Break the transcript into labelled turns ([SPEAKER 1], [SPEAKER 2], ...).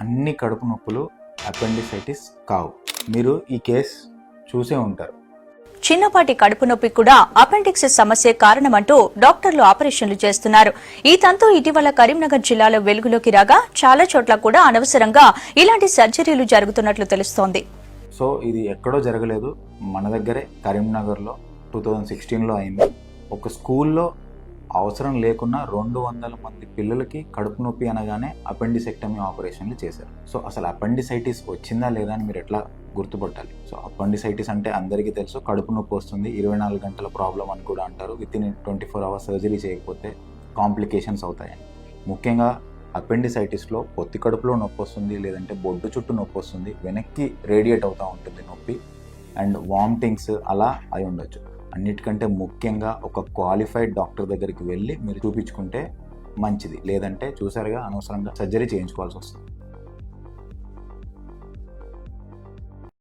[SPEAKER 1] అన్ని కడుపు నొప్పులు అపెండిసైటిస్ కావు. మీరు ఈ కేసు చూసే ఉంటారు.
[SPEAKER 2] చిన్నపాటి కడుపు నొప్పి కూడా అపెండిక్సిస్ సమస్య కారణమంటూ డాక్టర్లు ఆపరేషన్లు చేస్తున్నారు. ఈ తంతు ఇటీవల కరీంనగర్ జిల్లాలో వెలుగులోకి రాగా చాలా చోట్ల కూడా అనవసరంగా ఇలాంటి సర్జరీలు జరుగుతున్నట్లు తెలుస్తోంది.
[SPEAKER 1] సో ఇది ఎక్కడో జరగలేదు, మన దగ్గరే కరీంనగర్లో 2016లో అయింది. ఒక స్కూల్లో అవసరం లేకున్నా 200 మంది పిల్లలకి కడుపు నొప్పి అనగానే అపెండిసెక్టమీ ఆపరేషన్లు చేశారు. సో అసలు అపెండిసైటిస్ వచ్చిందా లేదా అని మీరు ఎట్లా గుర్తుపట్టాలి? సో అపెండిసైటిస్ అంటే అందరికీ తెలుసు, కడుపు నొప్పి వస్తుంది, 24 గంటల ప్రాబ్లం అని కూడా అంటారు. వితిన్ 24 అవర్స్ సర్జరీ చేయకపోతే కాంప్లికేషన్స్ అవుతాయని. ముఖ్యంగా అపెండిసైటిస్లో పొత్తి కడుపులో నొప్పి వస్తుంది, లేదంటే బొడ్డు చుట్టూ నొప్పి వస్తుంది, వెనక్కి రేడియేట్ అవుతూ ఉంటుంది నొప్పి, అండ్ వామిటింగ్స్ అలా అయి ఉండొచ్చు. అన్నిటికంటే ముఖ్యంగా ఒక క్వాలిఫైడ్ డాక్టర్ దగ్గరికి వెళ్ళి మీరు చూపించుకుంటే మంచిది. లేదంటే చూసారుగా అనవసరంగా సర్జరీ చేయించుకోవాల్సి వస్తుంది.